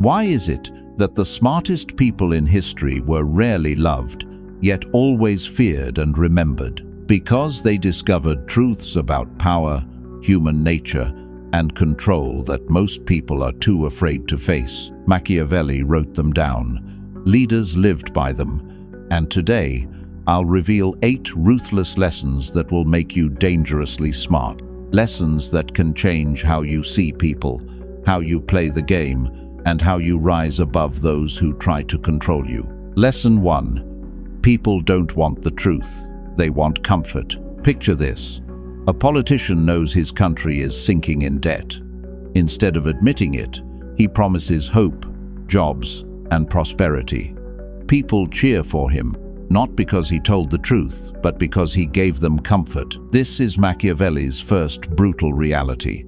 Why is it that the smartest people in history were rarely loved, yet always feared and remembered? Because they discovered truths about power, human nature, and control that most people are too afraid to face. Machiavelli wrote them down. Leaders lived by them. And today, I'll reveal 8 ruthless lessons that will make you dangerously smart. Lessons that can change how you see people, how you play the game, and how you rise above those who try to control you. Lesson 1. People don't want the truth. They want comfort. Picture this. A politician knows his country is sinking in debt. Instead of admitting it, he promises hope, jobs, and prosperity. People cheer for him, not because he told the truth, but because he gave them comfort. This is Machiavelli's first brutal reality.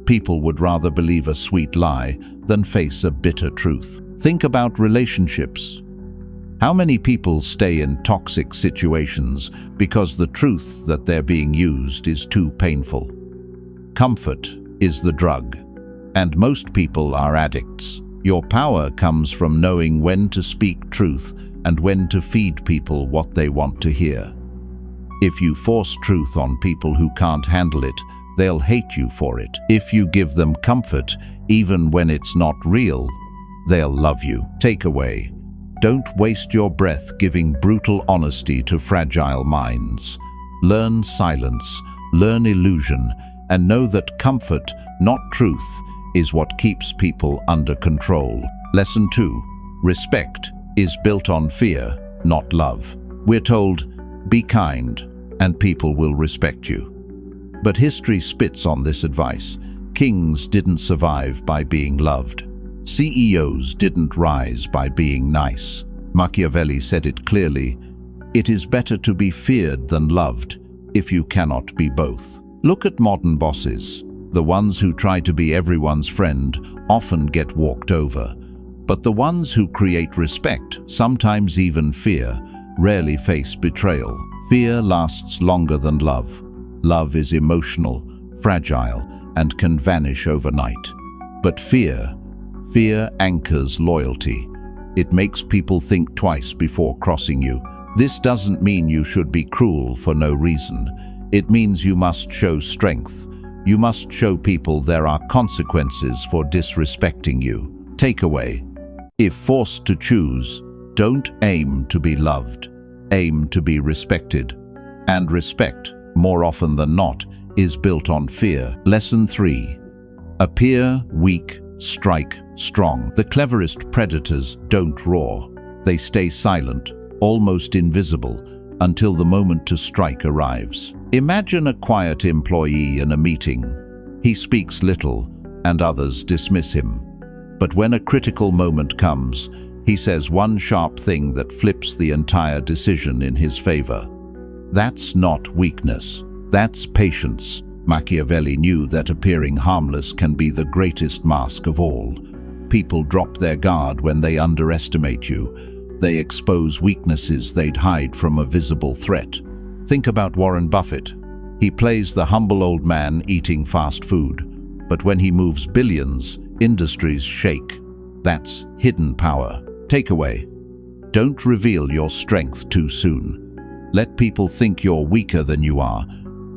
People would rather believe a sweet lie than face a bitter truth. Think about relationships. How many people stay in toxic situations because the truth that they're being used is too painful? Comfort is the drug, and most people are addicts. Your power comes from knowing when to speak truth and when to feed people what they want to hear. If you force truth on people who can't handle it, they'll hate you for it. If you give them comfort, even when it's not real, they'll love you. Takeaway: don't waste your breath giving brutal honesty to fragile minds. Learn silence, learn illusion, and know that comfort, not truth, is what keeps people under control. Lesson 2. Respect is built on fear, not love. We're told, be kind, and people will respect you. But history spits on this advice. Kings didn't survive by being loved. CEOs didn't rise by being nice. Machiavelli said it clearly, it is better to be feared than loved if you cannot be both. Look at modern bosses. The ones who try to be everyone's friend often get walked over. But the ones who create respect, sometimes even fear, rarely face betrayal. Fear lasts longer than love. Love is emotional, fragile, and can vanish overnight. But fear anchors loyalty. It makes people think twice before crossing you. This doesn't mean you should be cruel for no reason. It means you must show strength. You must show people there are consequences for disrespecting you. Takeaway: if forced to choose, don't aim to be loved. Aim to be respected. And respect, more often than not, is built on fear. Lesson 3. Appear weak, strike strong. The cleverest predators don't roar. They stay silent, almost invisible, until the moment to strike arrives. Imagine a quiet employee in a meeting. He speaks little, and others dismiss him. But when a critical moment comes, he says one sharp thing that flips the entire decision in his favor. That's not weakness. That's patience. Machiavelli knew that appearing harmless can be the greatest mask of all. People drop their guard when they underestimate you. They expose weaknesses they'd hide from a visible threat. Think about Warren Buffett. He plays the humble old man eating fast food. But when he moves billions, industries shake. That's hidden power. Takeaway: don't reveal your strength too soon. Let people think you're weaker than you are,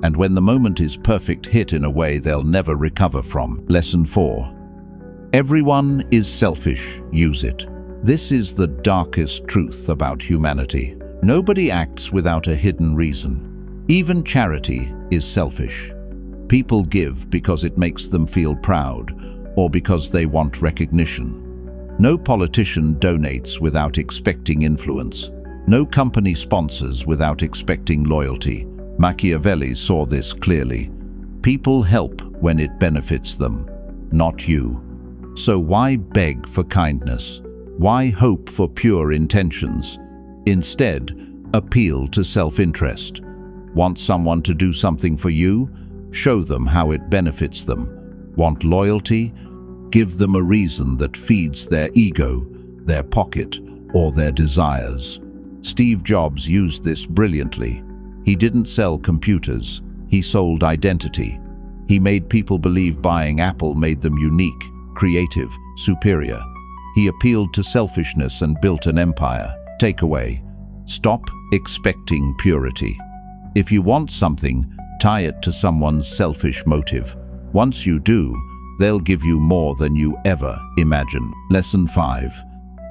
and when the moment is perfect, hit in a way they'll never recover from. Lesson 4. Everyone is selfish. Use it. This is the darkest truth about humanity. Nobody acts without a hidden reason. Even charity is selfish. People give because it makes them feel proud, or because they want recognition. No politician donates without expecting influence. No company sponsors without expecting loyalty. Machiavelli saw this clearly. People help when it benefits them, not you. So why beg for kindness? Why hope for pure intentions? Instead, appeal to self-interest. Want someone to do something for you? Show them how it benefits them. Want loyalty? Give them a reason that feeds their ego, their pocket, or their desires. Steve Jobs used this brilliantly. He didn't sell computers. He sold identity. He made people believe buying Apple made them unique, creative, superior. He appealed to selfishness and built an empire. Takeaway: stop expecting purity. If you want something, tie it to someone's selfish motive. Once you do, they'll give you more than you ever imagine. Lesson 5.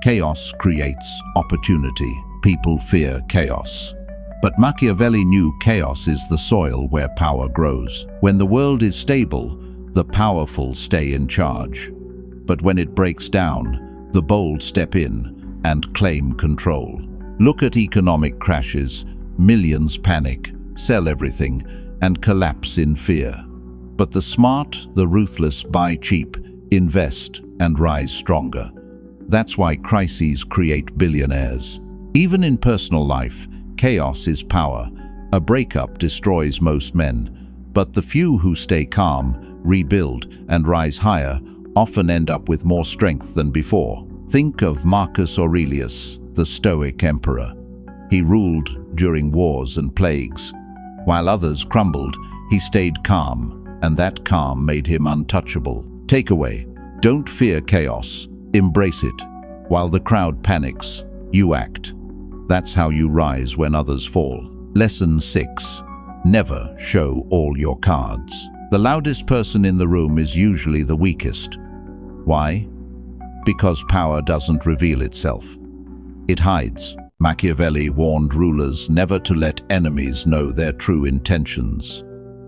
Chaos creates opportunity. People fear chaos. But Machiavelli knew chaos is the soil where power grows. When the world is stable, the powerful stay in charge. But when it breaks down, the bold step in and claim control. Look at economic crashes. Millions panic, sell everything, and collapse in fear. But the smart, the ruthless buy cheap, invest, and rise stronger. That's why crises create billionaires. Even in personal life, chaos is power. A breakup destroys most men. But the few who stay calm, rebuild, and rise higher often end up with more strength than before. Think of Marcus Aurelius, the Stoic emperor. He ruled during wars and plagues. While others crumbled, he stayed calm, and that calm made him untouchable. Takeaway: don't fear chaos, embrace it. While the crowd panics, you act. That's how you rise when others fall. Lesson 6. Never show all your cards. The loudest person in the room is usually the weakest. Why? Because power doesn't reveal itself. It hides. Machiavelli warned rulers never to let enemies know their true intentions.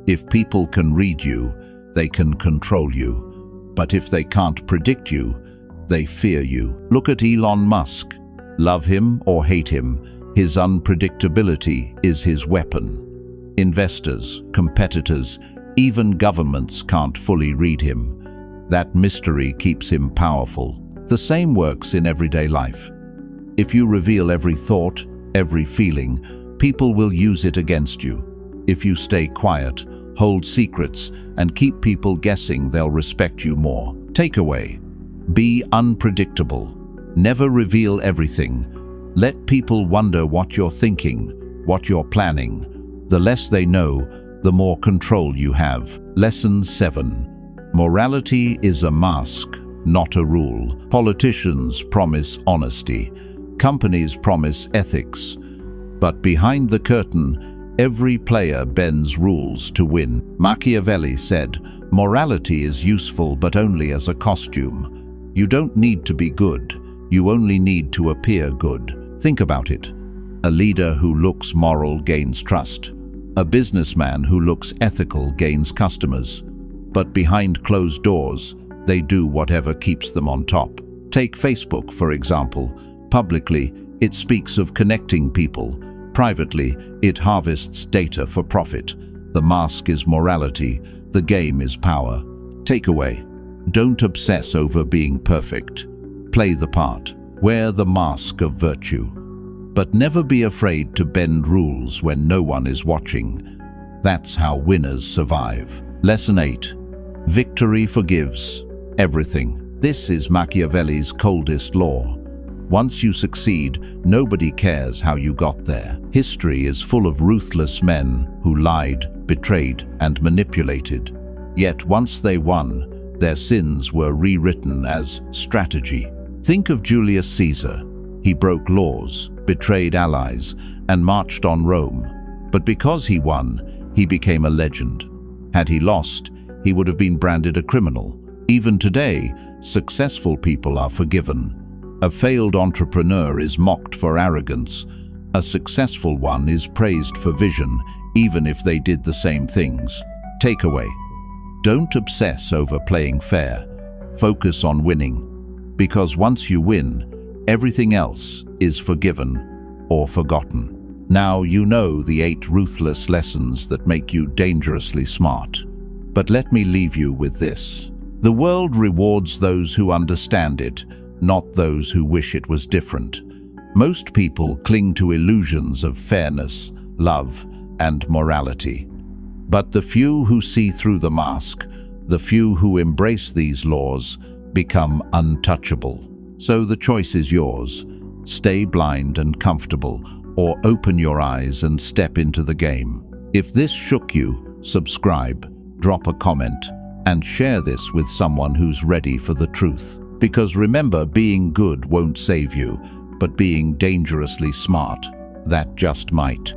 If people can read you, they can control you. But if they can't predict you, they fear you. Look at Elon Musk. Love him or hate him, his unpredictability is his weapon. Investors, competitors, even governments can't fully read him. That mystery keeps him powerful. The same works in everyday life. If you reveal every thought, every feeling, people will use it against you. If you stay quiet, hold secrets, and keep people guessing, they'll respect you more. Takeaway: be unpredictable. Never reveal everything. Let people wonder what you're thinking, what you're planning. The less they know, the more control you have. Lesson 7. Morality is a mask, not a rule. Politicians promise honesty. Companies promise ethics. But behind the curtain, every player bends rules to win. Machiavelli said, "Morality is useful but only as a costume." You don't need to be good. You only need to appear good. Think about it. A leader who looks moral gains trust. A businessman who looks ethical gains customers. But behind closed doors, they do whatever keeps them on top. Take Facebook, for example. Publicly, it speaks of connecting people. Privately, it harvests data for profit. The mask is morality. The game is power. Takeaway: don't obsess over being perfect. Play the part. Wear the mask of virtue. But never be afraid to bend rules when no one is watching. That's how winners survive. Lesson 8. Victory forgives everything. This is Machiavelli's coldest law. Once you succeed, nobody cares how you got there. History is full of ruthless men who lied, betrayed, and manipulated. Yet once they won, their sins were rewritten as strategy. Think of Julius Caesar. He broke laws, betrayed allies, and marched on Rome. But because he won, he became a legend. Had he lost, he would have been branded a criminal. Even today, successful people are forgiven. A failed entrepreneur is mocked for arrogance. A successful one is praised for vision, even if they did the same things. Takeaway: don't obsess over playing fair. Focus on winning. Because once you win, everything else is forgiven or forgotten. Now you know the 8 ruthless lessons that make you dangerously smart. But let me leave you with this. The world rewards those who understand it, not those who wish it was different. Most people cling to illusions of fairness, love, and morality. But the few who see through the mask, the few who embrace these laws, become untouchable. So the choice is yours. Stay blind and comfortable, or open your eyes and step into the game. If this shook you, subscribe, drop a comment, and share this with someone who's ready for the truth. Because remember, being good won't save you, but being dangerously smart, that just might.